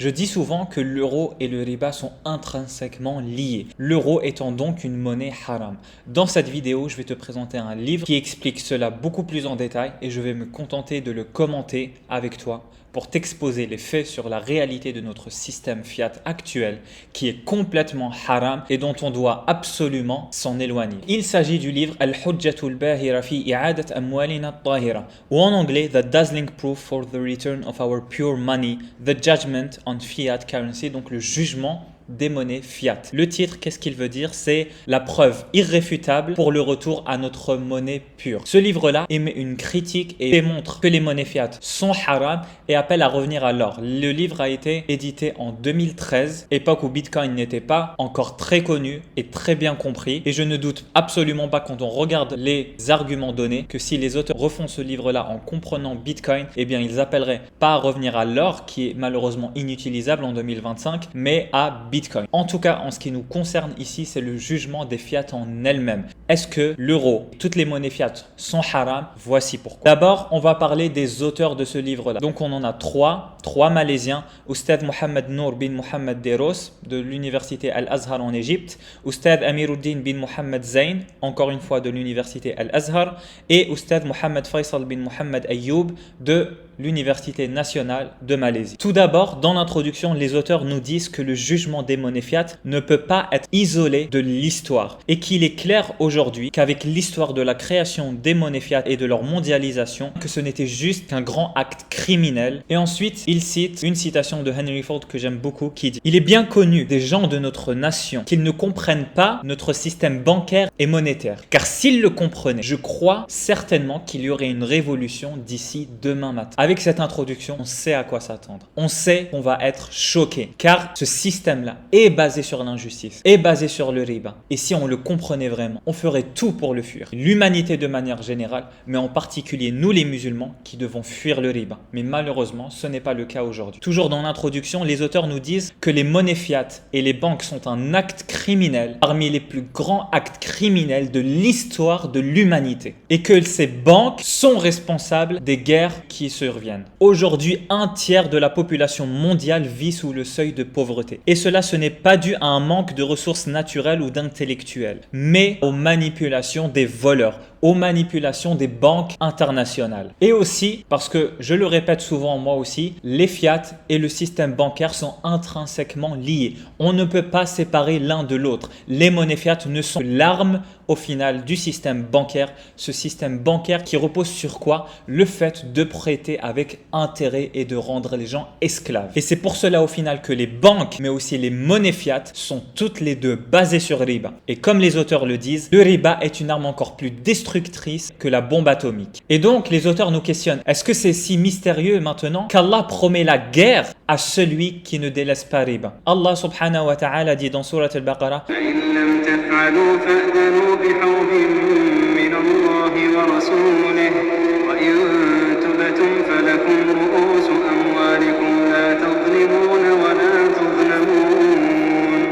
Je dis souvent que l'euro et le riba sont intrinsèquement liés, l'euro étant donc une monnaie haram. Dans cette vidéo, je vais te présenter un livre qui explique cela beaucoup plus en détail et je vais me contenter de le commenter avec toi pour t'exposer les faits sur la réalité de notre système fiat actuel qui est complètement haram et dont on doit absolument s'en éloigner. Il s'agit du livre Al-Hujjatul Bahira fi i'adat amwalina at-tahira ou en anglais The Dazzling Proof for the Return of Our Pure Money, The Judgment on Fiat Currency, donc le jugement des monnaies fiat. Le titre, qu'est-ce qu'il veut dire? C'est la preuve irréfutable pour le retour à notre monnaie pure. Ce livre-là émet une critique et démontre que les monnaies fiat sont haram et appelle à revenir à l'or. Le livre a été édité en 2013, époque où Bitcoin n'était pas encore très connu et très bien compris. Et je ne doute absolument pas quand on regarde les arguments donnés que si les auteurs refont ce livre-là en comprenant Bitcoin, eh bien ils appelleraient pas à revenir à l'or qui est malheureusement inutilisable en 2025, mais à Bitcoin. En tout cas, en ce qui nous concerne ici, c'est le jugement des fiat en elles-mêmes. Est-ce que l'euro, toutes les monnaies fiat sont haram? Voici pourquoi. D'abord, on va parler des auteurs de ce livre-là. Donc, on en a trois Malaisiens. Oustad Mohamed Nour bin Mohamed Deros de l'université Al-Azhar en Égypte. Oustad Amiruddin bin Mohamed Zain, encore une fois de l'université Al-Azhar. Et Oustad Mohamed Faisal bin Mohamed Ayoub de l'université nationale de Malaisie. Tout d'abord, dans l'introduction, les auteurs nous disent que le jugement des monnaies fiat ne peut pas être isolé de l'histoire et qu'il est clair aujourd'hui qu'avec l'histoire de la création des monnaies fiat et de leur mondialisation, que ce n'était juste qu'un grand acte criminel. Et ensuite, il cite une citation de Henry Ford que j'aime beaucoup qui dit « Il est bien connu des gens de notre nation qu'ils ne comprennent pas notre système bancaire et monétaire. Car s'ils le comprenaient, je crois certainement qu'il y aurait une révolution d'ici demain matin. » Avec cette introduction, on sait à quoi s'attendre. On sait qu'on va être choqué car ce système-là est basé sur l'injustice, est basé sur le riba. Et si on le comprenait vraiment, on ferait tout pour le fuir. L'humanité de manière générale, mais en particulier nous les musulmans qui devons fuir le riba. Mais malheureusement, ce n'est pas le cas aujourd'hui. Toujours dans l'introduction, les auteurs nous disent que les monnaies fiat et les banques sont un acte criminel parmi les plus grands actes criminels de l'histoire de l'humanité. Et que ces banques sont responsables des guerres qui surviennent. Aujourd'hui, un tiers de la population mondiale vit sous le seuil de pauvreté. Et cela, ce n'est pas dû à un manque de ressources naturelles ou d'intellectuels, mais aux manipulations des voleurs, aux manipulations des banques internationales. Et aussi, parce que je le répète souvent moi aussi, les fiat et le système bancaire sont intrinsèquement liés. On ne peut pas séparer l'un de l'autre. Les monnaies fiat ne sont que l'arme au final du système bancaire. Ce système bancaire qui repose sur quoi? Le fait de prêter avec intérêt et de rendre les gens esclaves. Et c'est pour cela au final que les banques, mais aussi les monnaies fiat sont toutes les deux basées sur riba. Et comme les auteurs le disent, le riba est une arme encore plus destructrice que la bombe atomique. Et donc les auteurs nous questionnent, est-ce que c'est si mystérieux maintenant qu'Allah promet la guerre à celui qui ne délaisse pas riba? Allah subhanahu wa ta'ala dit dans Surat Al-Baqarah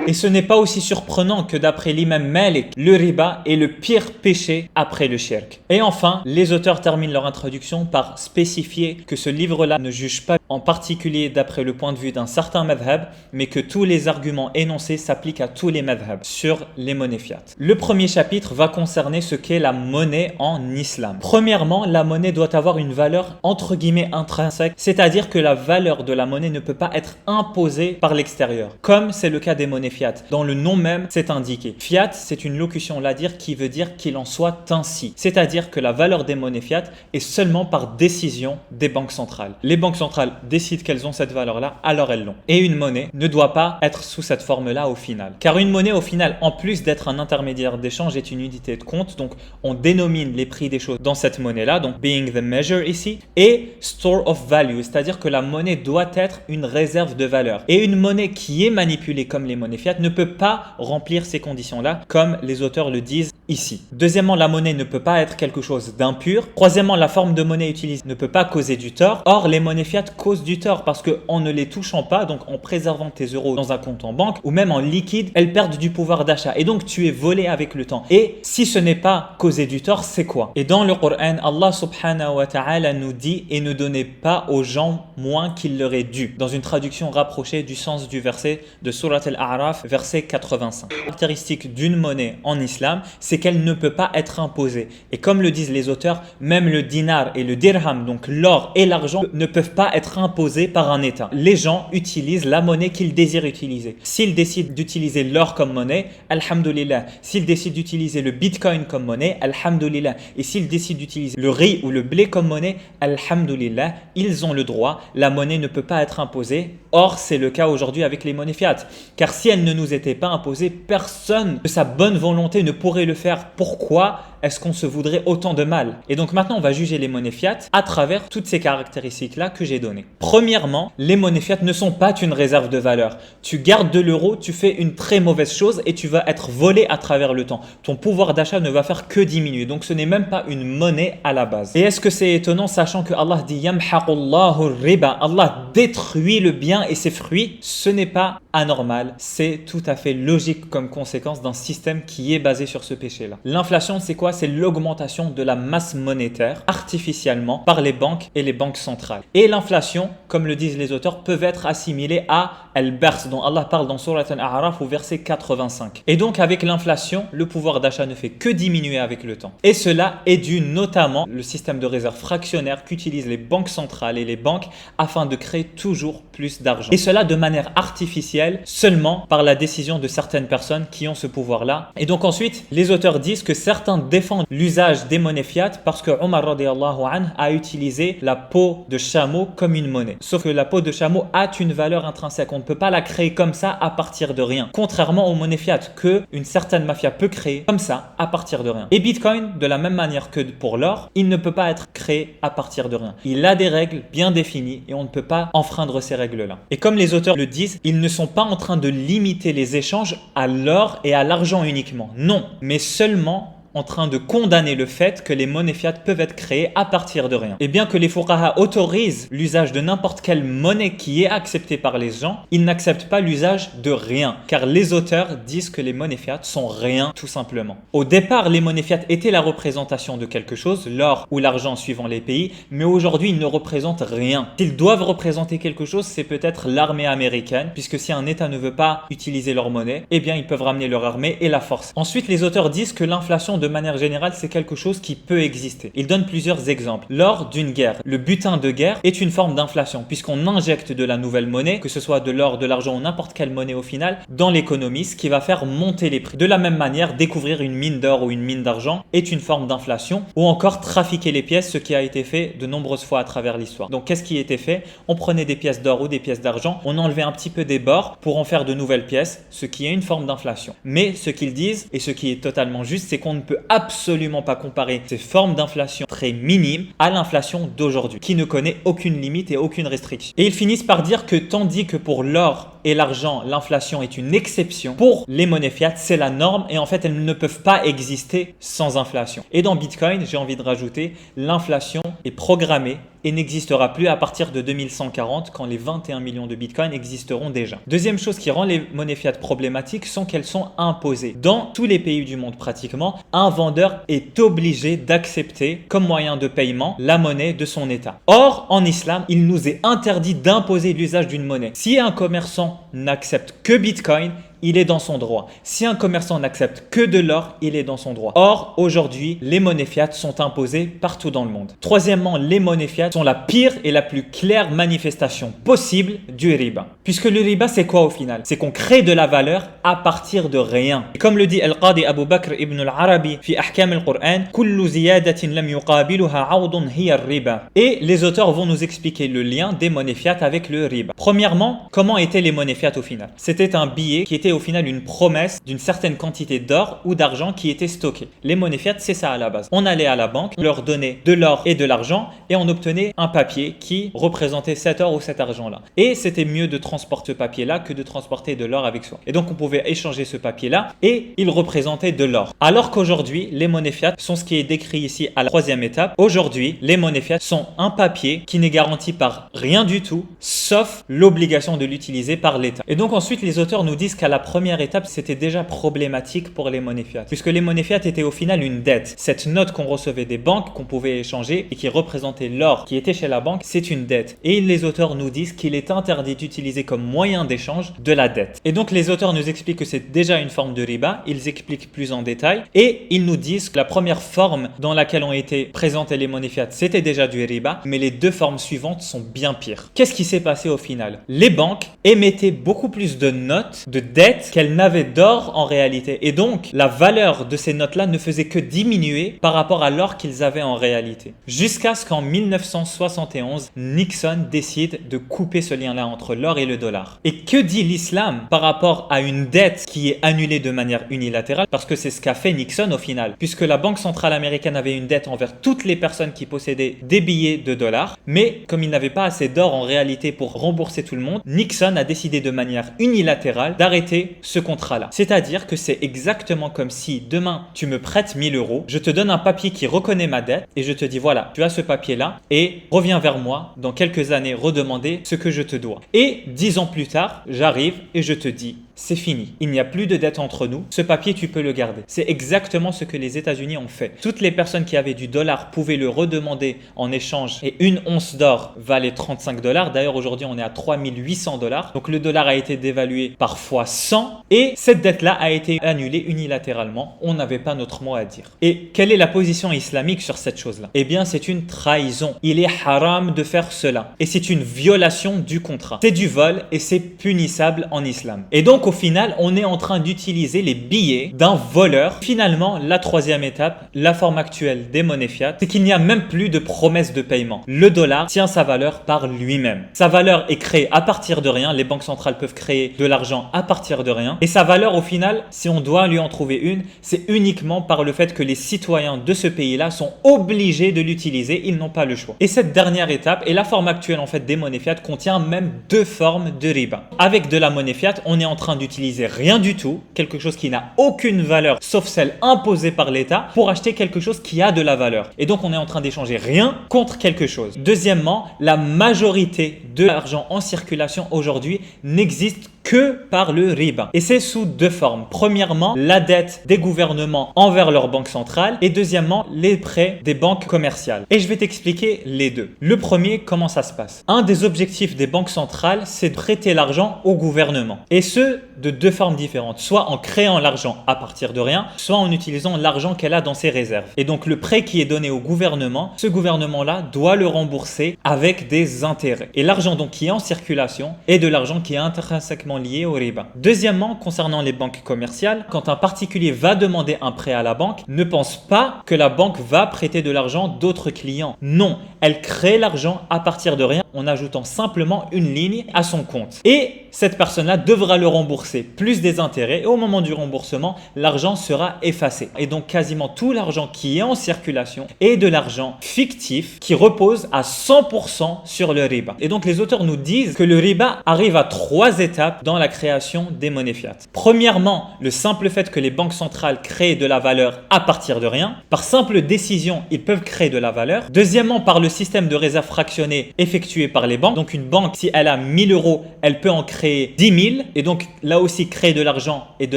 Et ce n'est pas aussi surprenant que d'après l'imam Malik, le riba est le pire péché après le shirk. Et enfin, les auteurs terminent leur introduction par spécifier que ce livre-là ne juge pas en particulier d'après le point de vue d'un certain madhab, mais que tous les arguments énoncés s'appliquent à tous les madhabs sur les monnaies fiat. Le premier chapitre va concerner ce qu'est la monnaie en islam. Premièrement, la monnaie doit avoir une valeur entre guillemets intrinsèque, c'est-à-dire que la valeur de la monnaie ne peut pas être imposée par l'extérieur, comme c'est le cas des monnaies fiat. Dans le nom même, c'est indiqué. Fiat, c'est une locution ladire qui veut dire qu'il en soit ainsi. C'est-à-dire que la valeur des monnaies fiat est seulement par décision des banques centrales. Les banques centrales décident qu'elles ont cette valeur-là, alors elles l'ont. Et une monnaie ne doit pas être sous cette forme-là au final. Car une monnaie au final, en plus d'être un intermédiaire d'échange, est une unité de compte. Donc, on dénomine les prix des choses dans cette monnaie-là, donc being the measure ici, et store of value, c'est-à-dire que la monnaie doit être une réserve de valeur. Et une monnaie qui est manipulée comme les monnaies fiat ne peut pas remplir ces conditions-là, comme les auteurs le disent ici. Deuxièmement, la monnaie ne peut pas être quelque chose d'impur. Troisièmement, la forme de monnaie utilisée ne peut pas causer du tort. Or, les monnaies fiat causent du tort parce qu'en ne les touchant pas, donc en préservant tes euros dans un compte en banque ou même en liquide, elles perdent du pouvoir d'achat et donc tu es volé avec le temps. Et si ce n'est pas causer du tort, c'est quoi? Et dans le Coran, Allah subhanahu wa ta'ala nous dit « Et ne donnez pas aux gens moins qu'il leur est dû » dans une traduction rapprochée du sens du verset de Surat Al-A'raf, verset 85. La caractéristique d'une monnaie en islam, c'est qu'elle ne peut pas être imposée. Et comme le disent les auteurs, même le dinar et le dirham, donc l'or et l'argent, ne peuvent pas être imposés par un État. Les gens utilisent la monnaie qu'ils désirent utiliser. S'ils décident d'utiliser l'or comme monnaie, alhamdoulilah. S'ils décident d'utiliser le bitcoin comme monnaie, alhamdoulilah. Et s'ils décident d'utiliser le riz ou le blé comme monnaie, alhamdoulilah, ils ont le droit. La monnaie ne peut pas être imposée. Or, c'est le cas aujourd'hui avec les monnaies fiat. Car si elle ne nous était pas imposée, personne de sa bonne volonté ne pourrait le faire. Pourquoi est-ce qu'on se voudrait autant de mal? Et donc maintenant, on va juger les monnaies fiat à travers toutes ces caractéristiques-là que j'ai données. Premièrement, les monnaies fiat ne sont pas une réserve de valeur. Tu gardes de l'euro, tu fais une très mauvaise chose et tu vas être volé à travers le temps. Ton pouvoir d'achat ne va faire que diminuer. Donc ce n'est même pas une monnaie à la base. Et est-ce que c'est étonnant sachant que Allah dit Yamhaqullahu riba, Allah détruit le bien et ses fruits? Ce n'est pas anormal, c'est tout à fait logique comme conséquence d'un système qui est basé sur ce péché-là. L'inflation, c'est quoi? C'est l'augmentation de la masse monétaire artificiellement par les banques et les banques centrales. Et l'inflation, comme le disent les auteurs, peuvent être assimilées à al-bars, dont Allah parle dans Surat Al-A'raf au verset 85. Et donc avec l'inflation, le pouvoir d'achat ne fait que diminuer avec le temps. Et cela est dû notamment au système de réserve fractionnaire qu'utilisent les banques centrales et les banques afin de créer toujours plus d'argent. Et cela de manière artificielle, seulement par la décision de certaines personnes qui ont ce pouvoir-là. Et donc ensuite, les auteurs disent que certains défendent l'usage des monnaies fiat parce que Omar radiyallahu anhu a utilisé la peau de chameau comme une monnaie. Sauf que la peau de chameau a une valeur intrinsèque. On ne peut pas la créer comme ça à partir de rien. Contrairement aux monnaies fiat que une certaine mafia peut créer comme ça à partir de rien. Et Bitcoin, de la même manière que pour l'or, il ne peut pas être créé à partir de rien. Il a des règles bien définies et on ne peut pas enfreindre ces règles-là. Et comme les auteurs le disent, ils ne sont pas en train de limiter les échanges à l'or et à l'argent uniquement. Non, mais seulement en train de condamner le fait que les monnaies fiat peuvent être créées à partir de rien. Et bien que les fuqaha autorisent l'usage de n'importe quelle monnaie qui est acceptée par les gens, ils n'acceptent pas l'usage de rien, car les auteurs disent que les monnaies fiat sont rien tout simplement. Au départ, les monnaies fiat étaient la représentation de quelque chose, l'or ou l'argent suivant les pays, mais aujourd'hui ils ne représentent rien. S'ils doivent représenter quelque chose, c'est peut-être l'armée américaine, puisque si un État ne veut pas utiliser leur monnaie, eh bien ils peuvent ramener leur armée et la force. Ensuite, les auteurs disent que l'inflation de manière générale, c'est quelque chose qui peut exister. Ils donnent plusieurs exemples. Lors d'une guerre, le butin de guerre est une forme d'inflation puisqu'on injecte de la nouvelle monnaie, que ce soit de l'or, de l'argent ou n'importe quelle monnaie au final, dans l'économie, ce qui va faire monter les prix. De la même manière, découvrir une mine d'or ou une mine d'argent est une forme d'inflation, ou encore trafiquer les pièces, ce qui a été fait de nombreuses fois à travers l'histoire. Donc qu'est-ce qui était fait? On prenait des pièces d'or ou des pièces d'argent, on enlevait un petit peu des bords pour en faire de nouvelles pièces, ce qui est une forme d'inflation. Mais ce qu'ils disent, et ce qui est totalement juste, c'est qu'on ne peut absolument pas comparer ces formes d'inflation très minimes à l'inflation d'aujourd'hui, qui ne connaît aucune limite et aucune restriction. Et ils finissent par dire que tandis que pour l'or et l'argent, l'inflation est une exception, pour les monnaies fiat, c'est la norme et en fait, elles ne peuvent pas exister sans inflation. Et dans Bitcoin, j'ai envie de rajouter, l'inflation est programmée et n'existera plus à partir de 2140 quand les 21 millions de Bitcoin existeront déjà. Deuxième chose qui rend les monnaies fiat problématiques sont qu'elles sont imposées. Dans tous les pays du monde pratiquement, un vendeur est obligé d'accepter comme moyen de paiement la monnaie de son État. Or, en islam, il nous est interdit d'imposer l'usage d'une monnaie. Si un commerçant n'accepte que Bitcoin, il est dans son droit. Si un commerçant n'accepte que de l'or, il est dans son droit. Or, aujourd'hui, les monnaies fiat sont imposées partout dans le monde. Troisièmement, les monnaies fiat sont la pire et la plus claire manifestation possible du riba. Puisque le riba, c'est quoi au final? C'est qu'on crée de la valeur à partir de rien. Et comme le dit Al-Qadi Abu Bakr ibn al-Arabi fi Ahkam al-Qur'an, kullu ziyadatin lam yuqabiluha 'awdun hiya ar-riba. Et les auteurs vont nous expliquer le lien des monnaies fiat avec le riba. Premièrement, comment étaient les monnaies fiat au final? C'était un billet qui était c'était au final une promesse d'une certaine quantité d'or ou d'argent qui était stockée. Les monnaies fiat, c'est ça à la base. On allait à la banque, on leur donnait de l'or et de l'argent et on obtenait un papier qui représentait cet or ou cet argent-là. Et c'était mieux de transporter ce papier-là que de transporter de l'or avec soi. Et donc, on pouvait échanger ce papier-là et il représentait de l'or. Alors qu'aujourd'hui, les monnaies fiat sont ce qui est décrit ici à la troisième étape. Aujourd'hui, les monnaies fiat sont un papier qui n'est garanti par rien du tout, sauf l'obligation de l'utiliser par l'État. Et donc ensuite, les auteurs nous disent qu'à la première étape, c'était déjà problématique pour les monnaies fiat, puisque les monnaies fiat étaient au final une dette. Cette note qu'on recevait des banques, qu'on pouvait échanger et qui représentait l'or qui était chez la banque, c'est une dette. Et les auteurs nous disent qu'il est interdit d'utiliser comme moyen d'échange de la dette. Et donc les auteurs nous expliquent que c'est déjà une forme de riba, ils expliquent plus en détail et ils nous disent que la première forme dans laquelle ont été présentées les monnaies fiat, c'était déjà du riba, mais les deux formes suivantes sont bien pires. Qu'est-ce qui s'est passé au final? Les banques émettaient beaucoup plus de notes, de dettes qu'elles n'avaient d'or en réalité. Et donc, la valeur de ces notes-là ne faisait que diminuer par rapport à l'or qu'ils avaient en réalité. Jusqu'à ce qu'en 1971, Nixon décide de couper ce lien-là entre l'or et le dollar. Et que dit l'islam par rapport à une dette qui est annulée de manière unilatérale? Parce que c'est ce qu'a fait Nixon au final. Puisque la Banque centrale américaine avait une dette envers toutes les personnes qui possédaient des billets de dollars. Mais comme il n'avait pas assez d'or en réalité pour rembourser tout le monde, Nixon a décidé de manière unilatérale d'arrêter ce contrat-là. C'est-à-dire que c'est exactement comme si demain tu me prêtes 1000 euros, je te donne un papier qui reconnaît ma dette et je te dis voilà, tu as ce papier-là et reviens vers moi dans quelques années redemander ce que je te dois. Et 10 ans plus tard, j'arrive et je te dis c'est fini. Il n'y a plus de dette entre nous. Ce papier, tu peux le garder. C'est exactement ce que les États-Unis ont fait. Toutes les personnes qui avaient du dollar pouvaient le redemander en échange et une once d'or valait 35 dollars. D'ailleurs, aujourd'hui, on est à 3800 dollars. Donc, le dollar a été dévalué par fois 100 et cette dette-là a été annulée unilatéralement. On n'avait pas notre mot à dire. Et quelle est la position islamique sur cette chose-là? Eh bien, c'est une trahison. Il est haram de faire cela. Et c'est une violation du contrat. C'est du vol et c'est punissable en islam. Et donc, au final, on est en train d'utiliser les billets d'un voleur. Finalement, la troisième étape, la forme actuelle des monnaies fiat, c'est qu'il n'y a même plus de promesse de paiement. Le dollar tient sa valeur par lui-même. Sa valeur est créée à partir de rien. Les banques centrales peuvent créer de l'argent à partir de rien. Et sa valeur, au final, si on doit lui en trouver une, c'est uniquement par le fait que les citoyens de ce pays-là sont obligés de l'utiliser. Ils n'ont pas le choix. Et cette dernière étape, et la forme actuelle en fait des monnaies fiat, contient même deux formes de riba. Avec de la monnaie fiat, on est en train d'utiliser rien du tout, quelque chose qui n'a aucune valeur sauf celle imposée par l'État pour acheter quelque chose qui a de la valeur. Et donc on est en train d'échanger rien contre quelque chose. Deuxièmement, la majorité de l'argent en circulation aujourd'hui n'existe que par le riba. Et c'est sous deux formes. Premièrement, la dette des gouvernements envers leur banque centrale et deuxièmement, les prêts des banques commerciales. Et je vais t'expliquer les deux. Le premier, comment ça se passe? Un des objectifs des banques centrales, c'est de prêter l'argent au gouvernement. Et ce, de deux formes différentes. Soit en créant l'argent à partir de rien, soit en utilisant l'argent qu'elle a dans ses réserves. Et donc, le prêt qui est donné au gouvernement, ce gouvernement-là doit le rembourser avec des intérêts. Et l'argent donc qui est en circulation est de l'argent qui est intrinsèquement lié au riba. Deuxièmement, concernant les banques commerciales, quand un particulier va demander un prêt à la banque, ne pense pas que la banque va prêter de l'argent d'autres clients. Non, elle crée l'argent à partir de rien en ajoutant simplement une ligne à son compte. Et cette personne-là devra le rembourser plus des intérêts et au moment du remboursement, l'argent sera effacé. Et donc quasiment tout l'argent qui est en circulation est de l'argent fictif qui repose à 100% sur le riba. Et donc les auteurs nous disent que le riba arrive à 3 étapes dans la création des monnaies fiat. Premièrement, le simple fait que les banques centrales créent de la valeur à partir de rien. Par simple décision, ils peuvent créer de la valeur. Deuxièmement, par le système de réserve fractionnée effectué par les banques. Donc une banque, si elle a 1000 euros, elle peut en créer 10 000 et donc là aussi créer de l'argent et de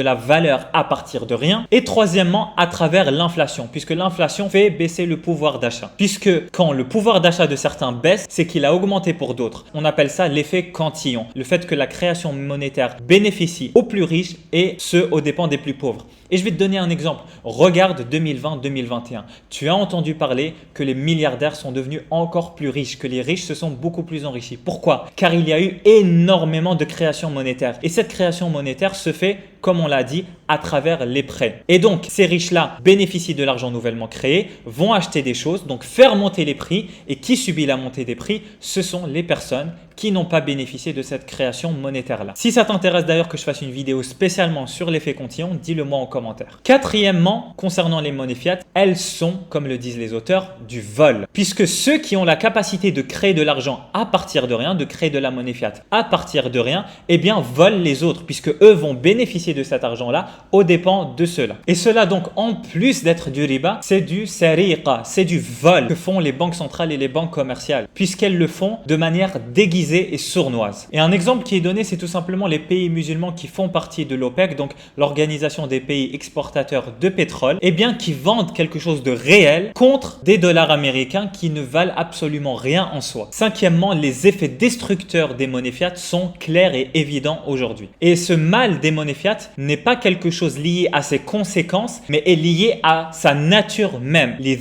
la valeur à partir de rien. Et troisièmement, à travers l'inflation, puisque l'inflation fait baisser le pouvoir d'achat. Puisque quand le pouvoir d'achat de certains baisse, c'est qu'il a augmenté pour d'autres. On appelle ça l'effet cantillon. Le fait que la création monétaire bénéficie aux plus riches et ceux aux dépens des plus pauvres. Et je vais te donner un exemple. Regarde 2020-2021. Tu as entendu parler que les milliardaires sont devenus encore plus riches, que les riches se sont beaucoup plus enrichis. Pourquoi? Car il y a eu énormément de création monétaire. Et cette création monétaire se fait comme on l'a dit, à travers les prêts. Et donc, ces riches-là bénéficient de l'argent nouvellement créé, vont acheter des choses, donc faire monter les prix. Et qui subit la montée des prix? Ce sont les personnes qui n'ont pas bénéficié de cette création monétaire-là. Si ça t'intéresse d'ailleurs que je fasse une vidéo spécialement sur l'effet cotillon, dis-le moi en commentaire. Quatrièmement, concernant les monnaies fiat, elles sont, comme le disent les auteurs, du vol. Puisque ceux qui ont la capacité de créer de l'argent à partir de rien, de créer de la monnaie fiat à partir de rien, eh bien volent les autres, puisque eux vont bénéficier de cet argent-là aux dépens de ceux-là. Et cela donc, en plus d'être du riba, c'est du sariqa, c'est du vol que font les banques centrales et les banques commerciales, puisqu'elles le font de manière déguisée et sournoise. Et un exemple qui est donné, c'est tout simplement les pays musulmans qui font partie de l'OPEC, donc l'organisation des pays exportateurs de pétrole, et bien qui vendent quelque chose de réel contre des dollars américains qui ne valent absolument rien en soi. Cinquièmement, les effets destructeurs des monnaies fiat sont clairs et évidents aujourd'hui. Et ce mal des monnaies fiat n'est pas quelque chose lié à ses conséquences, mais est lié à sa nature même. Il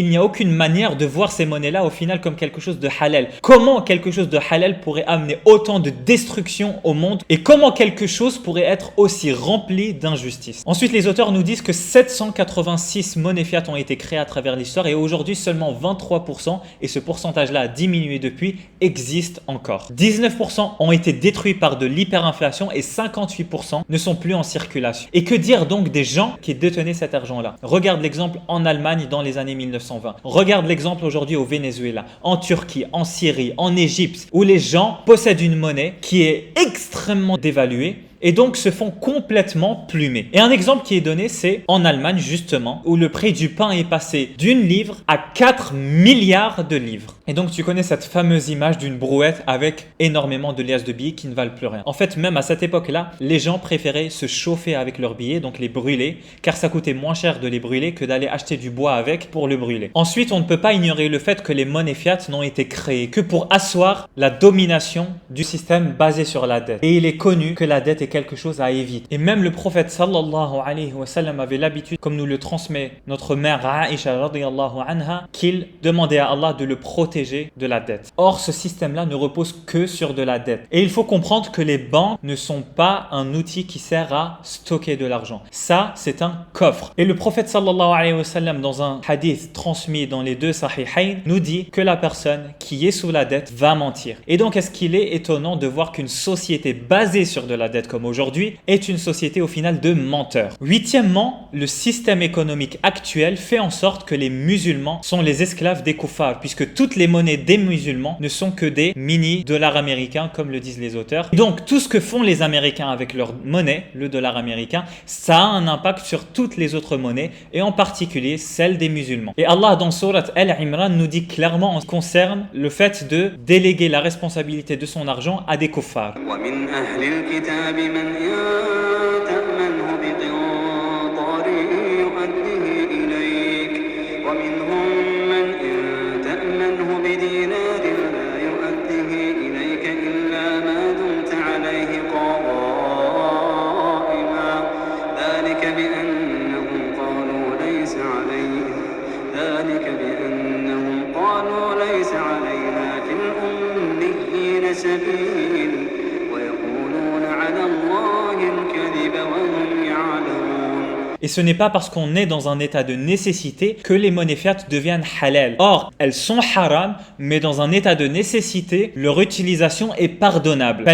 n'y a aucune manière de voir ces monnaies-là au final comme quelque chose de halal. Comment quelque chose de halal pourrait amener autant de destruction au monde et comment quelque chose pourrait être aussi rempli d'injustice? Ensuite, les auteurs nous disent que 786 monnaies fiat ont été créées à travers l'histoire et aujourd'hui seulement 23%, et ce pourcentage-là a diminué depuis, existe encore. 19% ont été détruits par de l'hyperinflation et 58% ne sont plus en circulation. Et que dire donc des gens qui détenaient cet argent-là? Regarde l'exemple en Allemagne dans les années 1920. Regarde l'exemple aujourd'hui au Venezuela, en Turquie, en Syrie, en Égypte, où les gens possèdent une monnaie qui est extrêmement dévaluée et donc se font complètement plumer. Et un exemple qui est donné, c'est en Allemagne justement, où le prix du pain est passé d'une livre à 4 milliards de livres. Et donc tu connais cette fameuse image d'une brouette avec énormément de liasses de billets qui ne valent plus rien. En fait, même à cette époque-là, les gens préféraient se chauffer avec leurs billets, donc les brûler, car ça coûtait moins cher de les brûler que d'aller acheter du bois avec pour le brûler. Ensuite, on ne peut pas ignorer le fait que les monnaies fiat n'ont été créées que pour asseoir la domination du système basé sur la dette. Et il est connu que la dette est quelque chose à éviter. Et même le prophète sallallahu alayhi wa sallam avait l'habitude, comme nous le transmet notre mère Aïcha radiyallahu anha, qu'il demandait à Allah de le protéger de la dette. Or, ce système-là ne repose que sur de la dette. Et il faut comprendre que les banques ne sont pas un outil qui sert à stocker de l'argent. Ça, c'est un coffre. Et le prophète sallallahu alayhi wa sallam, dans un hadith transmis dans les deux sahihayn, nous dit que la personne qui est sous la dette va mentir. Et donc, est-ce qu'il est étonnant de voir qu'une société basée sur de la dette comme aujourd'hui est une société au final de menteurs? Huitièmement, le système économique actuel fait en sorte que les musulmans sont les esclaves des kuffars, puisque toutes les monnaies des musulmans ne sont que des mini-dollars américains, comme le disent les auteurs. Donc, tout ce que font les Américains avec leur monnaie, le dollar américain, ça a un impact sur toutes les autres monnaies, et en particulier celle des musulmans. Et Allah, dans Surat Al-Imran, nous dit clairement en ce qui concerne le fait de déléguer la responsabilité de son argent à des kuffars. Et ce n'est pas parce qu'on est dans un état de nécessité que les monnaies fiat deviennent halal. Or, elles sont haram, mais dans un état de nécessité, leur utilisation est pardonnable.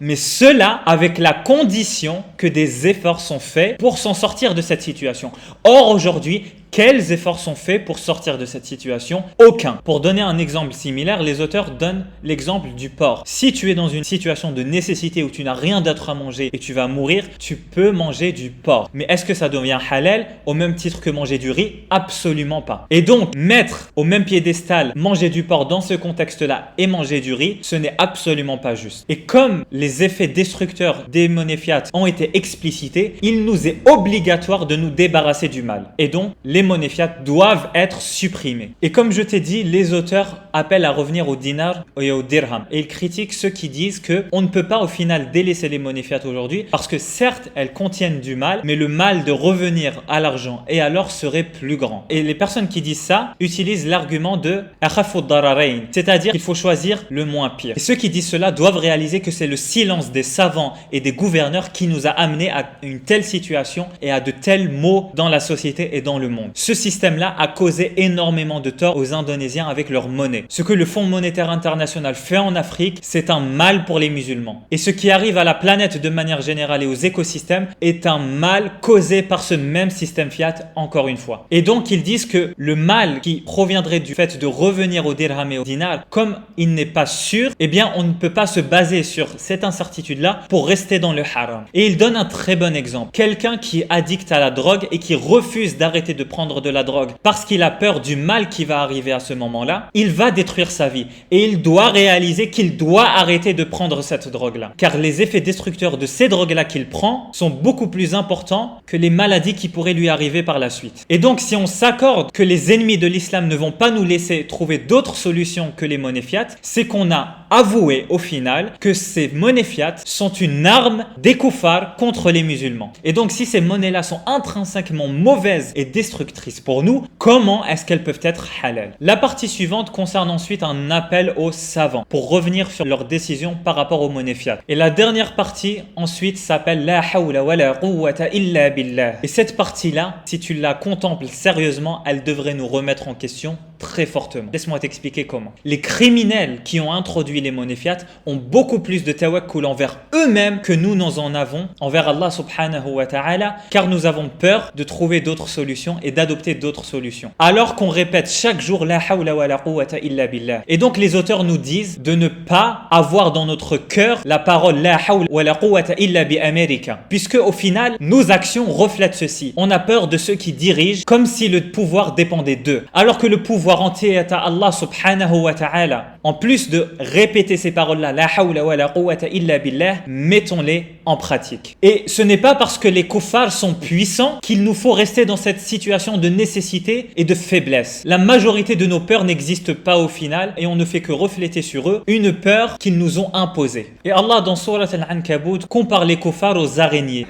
Mais cela avec la condition que des efforts sont faits pour s'en sortir de cette situation. Or, aujourd'hui, quels efforts sont faits pour sortir de cette situation? Aucun. Pour donner un exemple similaire, les auteurs donnent l'exemple du porc. Si tu es dans une situation de nécessité où tu n'as rien d'autre à manger et tu vas mourir, tu peux manger du porc. Mais est-ce que ça devient halal au même titre que manger du riz? Absolument pas. Et donc, mettre au même piédestal manger du porc dans ce contexte-là et manger du riz, ce n'est absolument pas juste. Et comme les effets destructeurs des monnaies fiat ont été explicités, il nous est obligatoire de nous débarrasser du mal. Et donc, les monnaies fiat doivent être supprimées. Et comme je t'ai dit, les auteurs appellent à revenir au dinar et au dirham. Et ils critiquent ceux qui disent que on ne peut pas au final délaisser les monnaies fiat aujourd'hui parce que certes, elles contiennent du mal, mais le mal mal de revenir à l'argent et à l'or serait plus grand. Et les personnes qui disent ça utilisent l'argument de akhafu ad-dararayn, c'est-à-dire qu'il faut choisir le moins pire. Et ceux qui disent cela doivent réaliser que c'est le silence des savants et des gouverneurs qui nous a amenés à une telle situation et à de tels maux dans la société et dans le monde. Ce système-là a causé énormément de tort aux Indonésiens avec leur monnaie. Ce que le Fonds monétaire international fait en Afrique, c'est un mal pour les musulmans. Et ce qui arrive à la planète de manière générale et aux écosystèmes est un mal causé par ce même système fiat, encore une fois. Et donc ils disent que le mal qui proviendrait du fait de revenir au dirham et au dinar, comme il n'est pas sûr, eh bien on ne peut pas se baser sur cette incertitude-là pour rester dans le haram. Et il donne un très bon exemple. Quelqu'un qui est addict à la drogue et qui refuse d'arrêter de prendre de la drogue parce qu'il a peur du mal qui va arriver à ce moment-là, il va détruire sa vie. Et il doit réaliser qu'il doit arrêter de prendre cette drogue-là. Car les effets destructeurs de ces drogues-là qu'il prend sont beaucoup plus importants que les maladies qui pourraient lui arriver par la suite. Et donc, si on s'accorde que les ennemis de l'islam ne vont pas nous laisser trouver d'autres solutions que les monnaies fiat, c'est qu'on a avoué au final que ces monnaies fiat sont une arme des koufars contre les musulmans. Et donc, si ces monnaies-là sont intrinsèquement mauvaises et destructrices pour nous, comment est-ce qu'elles peuvent être halal? La partie suivante concerne ensuite un appel aux savants pour revenir sur leurs décisions par rapport aux monnaies fiat. Et la dernière partie ensuite s'appelle La hawla wa la quwwata illa billah. Et cette partie-là, si tu la contemples sérieusement, elle devrait nous remettre en question très fortement. Laisse-moi t'expliquer comment. Les criminels qui ont introduit les monnaies fiat ont beaucoup plus de tawakkul envers eux-mêmes que nous en avons envers Allah subhanahu wa ta'ala, car nous avons peur de trouver d'autres solutions et d'adopter d'autres solutions. Alors qu'on répète chaque jour La hawla wa la quwwata illa billah. Et donc les auteurs nous disent de ne pas avoir dans notre cœur la parole La hawla wa la quwwata illa bi America, puisque au final, nos actions reflètent ceci. On a peur de ceux qui dirigent comme si le pouvoir dépendait d'eux, alors que le pouvoir entier est à Allah subhanahu wa ta'ala. En plus de répéter ces paroles-là, La hawla wa la quwwata illa billah, mettons-les en pratique. Et ce n'est pas parce que les kuffars sont puissants qu'il nous faut rester dans cette situation de nécessité et de faiblesse. La majorité de nos peurs n'existent pas au final et on ne fait que refléter sur eux une peur qu'ils nous ont imposée. Et Allah dans Surat Al-Ankabut compare les kuffars aux araignées.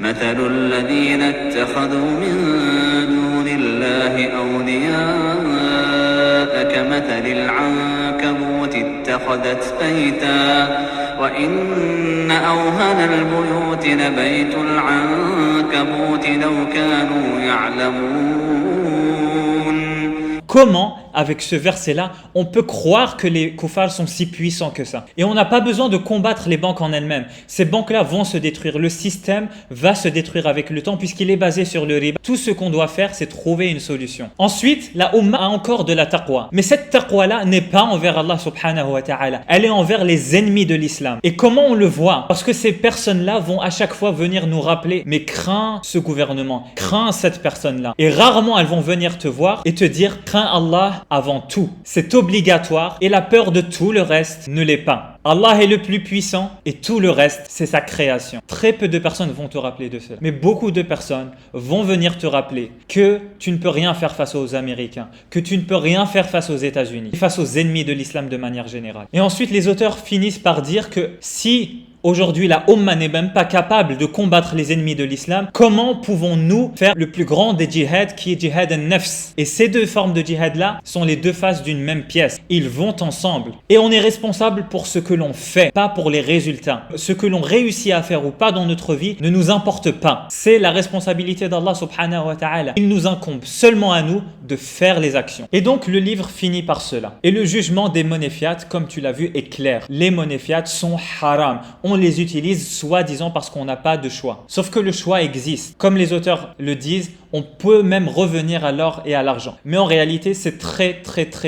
كمثل العنكبوت اتخذت بيتا وإن أوهن البيوت لبيت العنكبوت لو كانوا يعلمون. Comment, avec ce verset-là, on peut croire que les kuffars sont si puissants que ça? Et on n'a pas besoin de combattre les banques en elles-mêmes. Ces banques-là vont se détruire. Le système va se détruire avec le temps puisqu'il est basé sur le riba. Tout ce qu'on doit faire, c'est trouver une solution. Ensuite, la Ummah a encore de la taqwa. Mais cette taqwa-là n'est pas envers Allah subhanahu wa ta'ala. Elle est envers les ennemis de l'islam. Et comment on le voit? Parce que ces personnes-là vont à chaque fois venir nous rappeler « Mais crains ce gouvernement, crains cette personne-là. » Et rarement elles vont venir te voir et te dire « Crains Allah avant tout. » C'est obligatoire et la peur de tout le reste ne l'est pas. Allah est le plus puissant et tout le reste, c'est sa création. Très peu de personnes vont te rappeler de cela. Mais beaucoup de personnes vont venir te rappeler que tu ne peux rien faire face aux Américains, que tu ne peux rien faire face aux États-Unis, face aux ennemis de l'islam de manière générale. Et ensuite, les auteurs finissent par dire que si aujourd'hui la Ummah n'est même pas capable de combattre les ennemis de l'islam, comment pouvons-nous faire le plus grand des djihad qui est djihad al-nafs? Et ces deux formes de djihad là sont les deux faces d'une même pièce. Ils vont ensemble. Et on est responsable pour ce que l'on fait, pas pour les résultats. Ce que l'on réussit à faire ou pas dans notre vie ne nous importe pas. C'est la responsabilité d'Allah subhanahu wa ta'ala. Il nous incombe seulement à nous de faire les actions. Et donc le livre finit par cela. Et le jugement des monnaies fiat, comme tu l'as vu, est clair. Les monnaies fiat sont haram. On les utilise soi-disant parce qu'on n'a pas de choix. Sauf que le choix existe. Comme les auteurs le disent, on peut même revenir à l'or et à l'argent. Mais en réalité, c'est très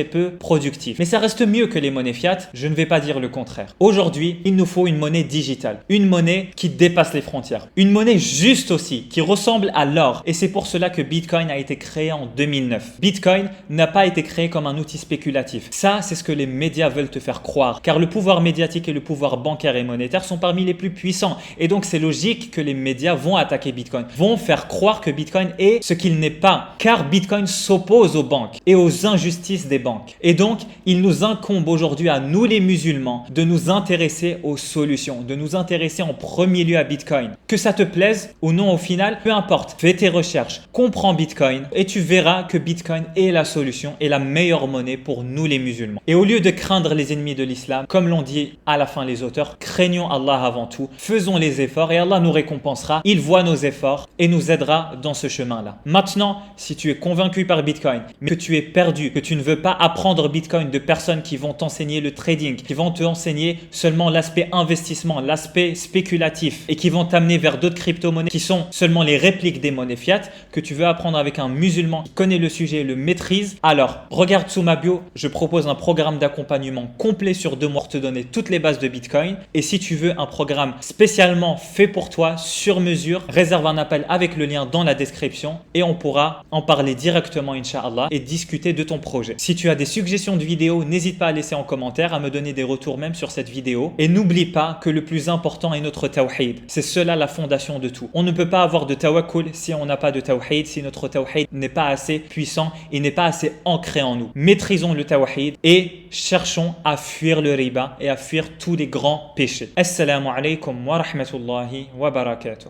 peu productif. Mais ça reste mieux que les monnaies fiat, je ne vais pas dire le contraire. Aujourd'hui, il nous faut une monnaie digitale. Une monnaie qui dépasse les frontières. Une monnaie juste aussi, qui ressemble à l'or. Et c'est pour cela que Bitcoin a été créé en 2009. Bitcoin n'a pas été créé comme un outil spéculatif. Ça, c'est ce que les médias veulent te faire croire. Car le pouvoir médiatique et le pouvoir bancaire et monétaire sont parmi les plus puissants. Et donc, c'est logique que les médias vont attaquer Bitcoin. Vont faire croire que Bitcoin est et ce qu'il n'est pas, car Bitcoin s'oppose aux banques et aux injustices des banques. Et donc, il nous incombe aujourd'hui à nous les musulmans de nous intéresser aux solutions, de nous intéresser en premier lieu à Bitcoin. Que ça te plaise ou non au final, peu importe, fais tes recherches, comprends Bitcoin et tu verras que Bitcoin est la solution et la meilleure monnaie pour nous les musulmans. Et au lieu de craindre les ennemis de l'islam, comme l'ont dit à la fin les auteurs, craignons Allah avant tout, faisons les efforts et Allah nous récompensera, il voit nos efforts et nous aidera dans ce chemin-là. Maintenant, si tu es convaincu par Bitcoin, mais que tu es perdu, que tu ne veux pas apprendre Bitcoin de personnes qui vont t'enseigner le trading, qui vont te enseigner seulement l'aspect investissement, l'aspect spéculatif et qui vont t'amener vers d'autres crypto-monnaies qui sont seulement les répliques des monnaies fiat, que tu veux apprendre avec un musulman qui connaît le sujet et le maîtrise, alors regarde sous ma bio, je propose un programme d'accompagnement complet sur 2 mois pour te donner toutes les bases de Bitcoin. Et si tu veux un programme spécialement fait pour toi, sur mesure, réserve un appel avec le lien dans la description et on pourra en parler directement, Inch'Allah, et discuter de ton projet. Si tu as des suggestions de vidéos, n'hésite pas à laisser en commentaire, à me donner des retours même sur cette vidéo. Et n'oublie pas que le plus important est notre tawhid. C'est cela la fondation de tout. On ne peut pas avoir de tawakkul si on n'a pas de tawhid, si notre tawhid n'est pas assez puissant et n'est pas assez ancré en nous. Maîtrisons le tawhid et cherchons à fuir le riba et à fuir tous les grands péchés. Assalamu alaikum wa rahmatullahi wa barakatuh.